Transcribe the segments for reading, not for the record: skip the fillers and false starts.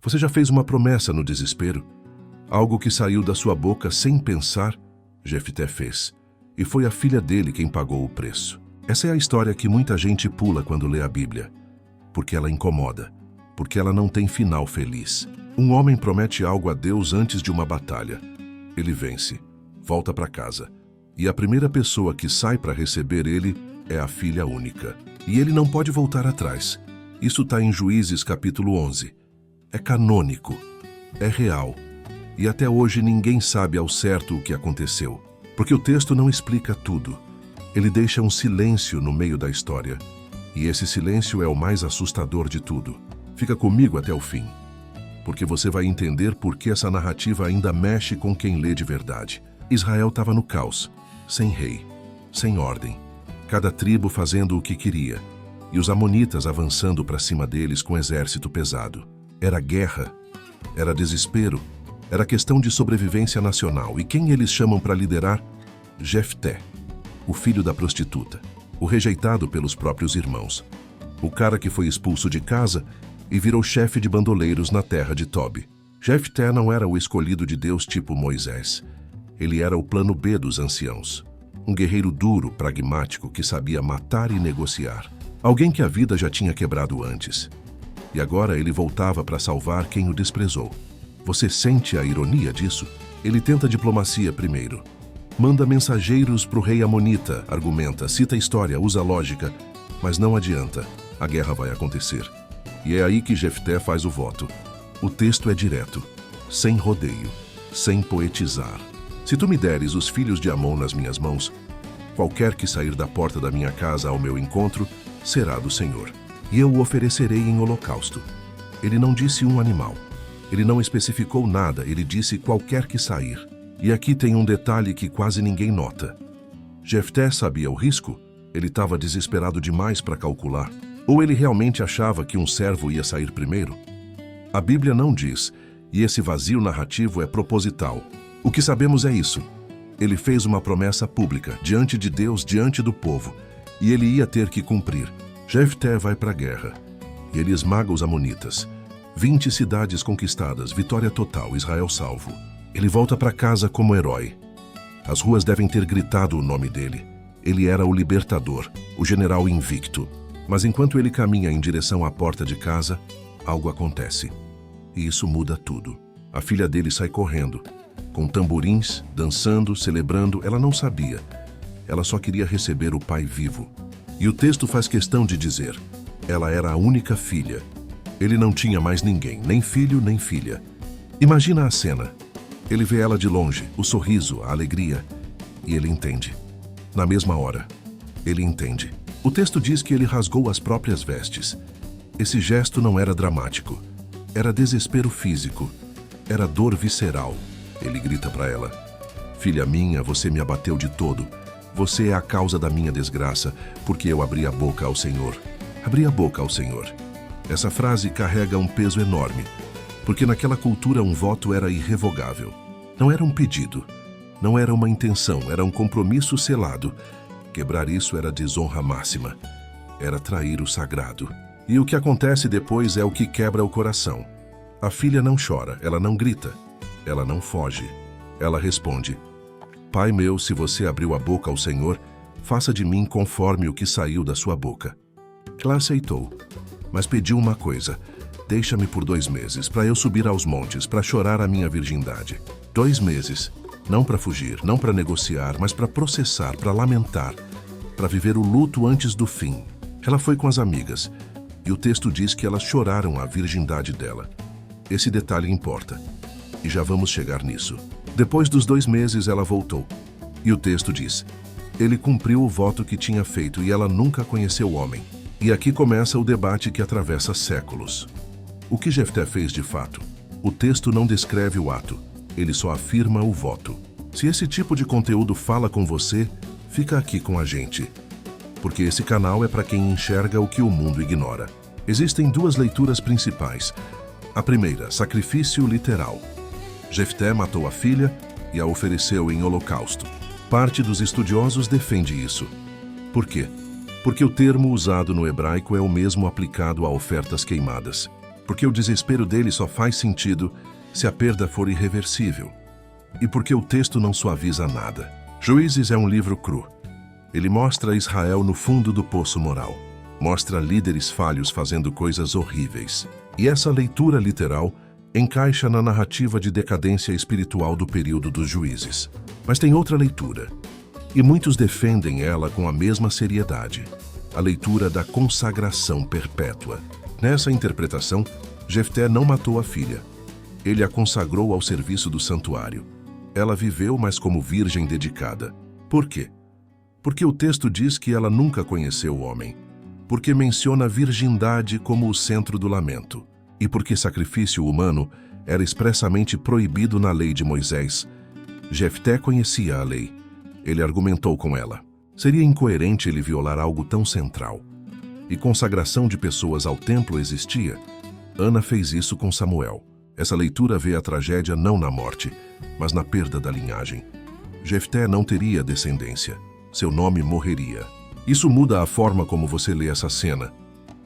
Você já fez uma promessa no desespero? Algo que saiu da sua boca sem pensar? Jefté fez. E foi a filha dele quem pagou o preço. Essa é a história que muita gente pula quando lê a Bíblia. Porque ela incomoda. Porque ela não tem final feliz. Um homem promete algo a Deus antes de uma batalha. Ele vence. Volta para casa. E a primeira pessoa que sai para receber ele é a filha única. E ele não pode voltar atrás. Isso está em Juízes capítulo 11. É canônico. É real. E até hoje ninguém sabe ao certo o que aconteceu. Porque o texto não explica tudo. Ele deixa um silêncio no meio da história. E esse silêncio é o mais assustador de tudo. Fica comigo até o fim. Porque você vai entender por que essa narrativa ainda mexe com quem lê de verdade. Israel estava no caos. Sem rei. Sem ordem. Cada tribo fazendo o que queria. E os amonitas avançando para cima deles com exército pesado. Era guerra. Era desespero. Era questão de sobrevivência nacional. E quem eles chamam para liderar? Jefté, o filho da prostituta, o rejeitado pelos próprios irmãos, o cara que foi expulso de casa e virou chefe de bandoleiros na terra de Tobi. Jefté não era o escolhido de Deus tipo Moisés. Ele era o plano B dos anciãos. Um guerreiro duro, pragmático, que sabia matar e negociar. Alguém que a vida já tinha quebrado antes. E agora ele voltava para salvar quem o desprezou. Você sente a ironia disso? Ele tenta diplomacia primeiro. Manda mensageiros para o rei amonita, argumenta, cita a história, usa lógica. Mas não adianta, a guerra vai acontecer. E é aí que Jefté faz o voto. O texto é direto, sem rodeio, sem poetizar. Se tu me deres os filhos de Amon nas minhas mãos, qualquer que sair da porta da minha casa ao meu encontro, será do Senhor. E eu o oferecerei em holocausto. Ele não disse um animal. Ele não especificou nada, ele disse qualquer que sair. E aqui tem um detalhe que quase ninguém nota. Jefté sabia o risco? Ele estava desesperado demais para calcular. Ou ele realmente achava que um servo ia sair primeiro? A Bíblia não diz, e esse vazio narrativo é proposital. O que sabemos é isso. Ele fez uma promessa pública, diante de Deus, diante do povo, e ele ia ter que cumprir. Jefté vai para a guerra, e ele esmaga os amonitas. 20 cidades conquistadas, vitória total, Israel salvo. Ele volta para casa como herói. As ruas devem ter gritado o nome dele. Ele era o libertador, o general invicto. Mas enquanto ele caminha em direção à porta de casa, algo acontece. E isso muda tudo. A filha dele sai correndo, com tamborins, dançando, celebrando. Ela não sabia. Ela só queria receber o pai vivo. E o texto faz questão de dizer, ela era a única filha. Ele não tinha mais ninguém, nem filho, nem filha. Imagina a cena. Ele vê ela de longe, o sorriso, a alegria, e ele entende. Na mesma hora, ele entende. O texto diz que ele rasgou as próprias vestes. Esse gesto não era dramático. Era desespero físico. Era dor visceral. Ele grita para ela, filha minha, você me abateu de todo. Você é a causa da minha desgraça, porque eu abri a boca ao Senhor. Abri a boca ao Senhor. Essa frase carrega um peso enorme, porque naquela cultura um voto era irrevogável. Não era um pedido, não era uma intenção, era um compromisso selado. Quebrar isso era desonra máxima, era trair o sagrado. E o que acontece depois é o que quebra o coração. A filha não chora, ela não grita, ela não foge. Ela responde, Pai meu, se você abriu a boca ao Senhor, faça de mim conforme o que saiu da sua boca. Ela aceitou, mas pediu uma coisa, deixa-me por 2 meses, para eu subir aos montes, para chorar a minha virgindade. 2 meses, não para fugir, não para negociar, mas para processar, para lamentar, para viver o luto antes do fim. Ela foi com as amigas, e o texto diz que elas choraram a virgindade dela. Esse detalhe importa, e já vamos chegar nisso. Depois dos 2 meses ela voltou, e o texto diz, ele cumpriu o voto que tinha feito e ela nunca conheceu o homem. E aqui começa o debate que atravessa séculos. O que Jefté fez de fato? O texto não descreve o ato, ele só afirma o voto. Se esse tipo de conteúdo fala com você, fica aqui com a gente. Porque esse canal é para quem enxerga o que o mundo ignora. Existem 2 leituras principais. A primeira, sacrifício literal. Jefté matou a filha e a ofereceu em holocausto. Parte dos estudiosos defende isso. Por quê? Porque o termo usado no hebraico é o mesmo aplicado a ofertas queimadas. Porque o desespero dele só faz sentido se a perda for irreversível. E porque o texto não suaviza nada. Juízes é um livro cru. Ele mostra Israel no fundo do poço moral. Mostra líderes falhos fazendo coisas horríveis. E essa leitura literal encaixa na narrativa de decadência espiritual do período dos juízes. Mas tem outra leitura. E muitos defendem ela com a mesma seriedade. A leitura da consagração perpétua. Nessa interpretação, Jefté não matou a filha. Ele a consagrou ao serviço do santuário. Ela viveu, mas como virgem dedicada. Por quê? Porque o texto diz que ela nunca conheceu o homem. Porque menciona a virgindade como o centro do lamento. E porque sacrifício humano era expressamente proibido na lei de Moisés. Jefté conhecia a lei. Ele argumentou com ela. Seria incoerente ele violar algo tão central. E consagração de pessoas ao templo existia. Ana fez isso com Samuel. Essa leitura vê a tragédia não na morte, mas na perda da linhagem. Jefté não teria descendência. Seu nome morreria. Isso muda a forma como você lê essa cena,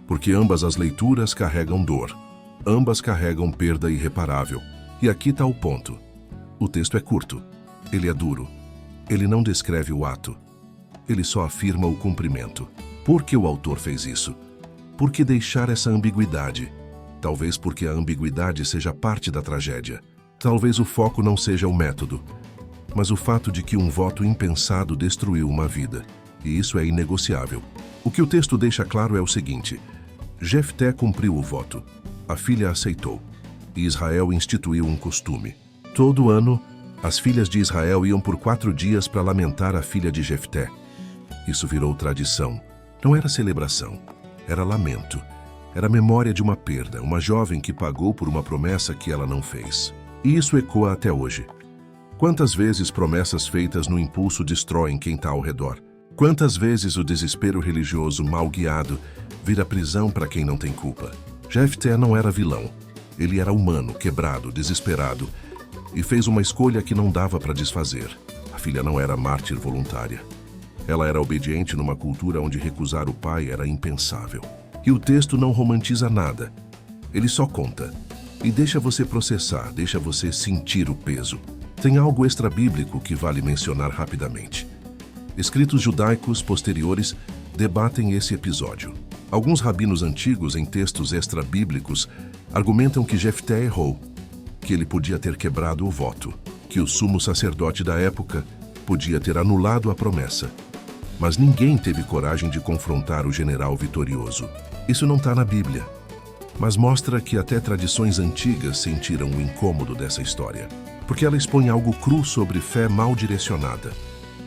porque ambas as leituras carregam dor. Ambas carregam perda irreparável. E aqui está o ponto. O texto é curto. Ele é duro. Ele não descreve o ato. Ele só afirma o cumprimento. Por que o autor fez isso? Por que deixar essa ambiguidade? Talvez porque a ambiguidade seja parte da tragédia. Talvez o foco não seja o método, mas o fato de que um voto impensado destruiu uma vida. E isso é inegociável. O que o texto deixa claro é o seguinte: Jefté cumpriu o voto. A filha aceitou. E Israel instituiu um costume. Todo ano, as filhas de Israel iam por 4 dias para lamentar a filha de Jefté. Isso virou tradição. Não era celebração, era lamento. Era a memória de uma perda, uma jovem que pagou por uma promessa que ela não fez. E isso ecoa até hoje. Quantas vezes promessas feitas no impulso destroem quem está ao redor? Quantas vezes o desespero religioso mal guiado vira prisão para quem não tem culpa? Jefté não era vilão. Ele era humano, quebrado, desesperado, e fez uma escolha que não dava para desfazer. A filha não era mártir voluntária. Ela era obediente numa cultura onde recusar o pai era impensável. E o texto não romantiza nada. Ele só conta. E deixa você processar, deixa você sentir o peso. Tem algo extra-bíblico que vale mencionar rapidamente. Escritos judaicos posteriores debatem esse episódio. Alguns rabinos antigos, em textos extra-bíblicos, argumentam que Jefté errou, que ele podia ter quebrado o voto, que o sumo sacerdote da época podia ter anulado a promessa. Mas ninguém teve coragem de confrontar o general vitorioso. Isso não está na Bíblia, mas mostra que até tradições antigas sentiram o incômodo dessa história, porque ela expõe algo cru sobre fé mal direcionada,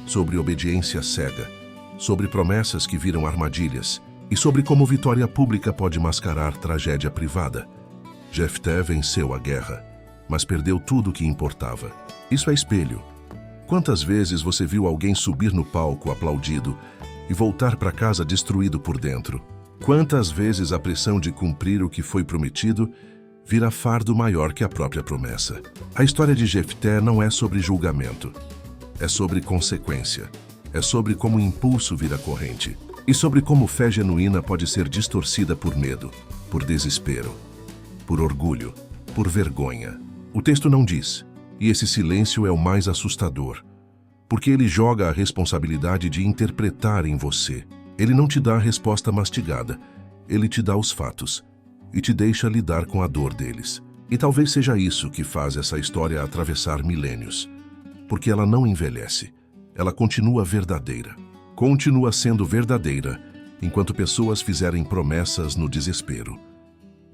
sobre obediência cega, sobre promessas que viram armadilhas e sobre como vitória pública pode mascarar tragédia privada. Jefté venceu a guerra, mas perdeu tudo o que importava. Isso é espelho. Quantas vezes você viu alguém subir no palco aplaudido e voltar para casa destruído por dentro? Quantas vezes a pressão de cumprir o que foi prometido vira fardo maior que a própria promessa? A história de Jefté não é sobre julgamento. É sobre consequência. É sobre como o impulso vira corrente. E sobre como fé genuína pode ser distorcida por medo, por desespero, por orgulho, por vergonha. O texto não diz, e esse silêncio é o mais assustador, porque ele joga a responsabilidade de interpretar em você. Ele não te dá a resposta mastigada, ele te dá os fatos e te deixa lidar com a dor deles. E talvez seja isso que faz essa história atravessar milênios, porque ela não envelhece, ela continua verdadeira. Continua sendo verdadeira enquanto pessoas fizerem promessas no desespero,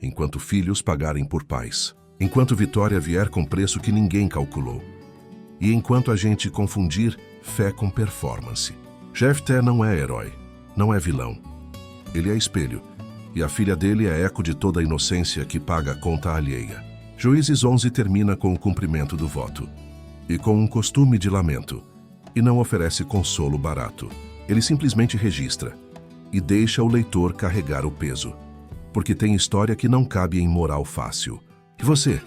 enquanto filhos pagarem por pais, enquanto vitória vier com preço que ninguém calculou, e enquanto a gente confundir fé com performance. Jefté não é herói, não é vilão. Ele é espelho, e a filha dele é eco de toda a inocência que paga a conta alheia. Juízes 11 termina com o cumprimento do voto, e com um costume de lamento, e não oferece consolo barato. Ele simplesmente registra, e deixa o leitor carregar o peso, porque tem história que não cabe em moral fácil. E você?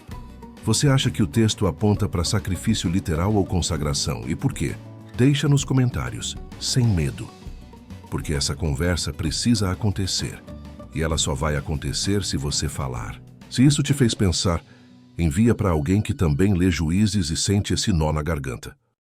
Você acha que o texto aponta para sacrifício literal ou consagração? E por quê? Deixa nos comentários, sem medo. Porque essa conversa precisa acontecer. E ela só vai acontecer se você falar. Se isso te fez pensar, envia para alguém que também lê Juízes e sente esse nó na garganta.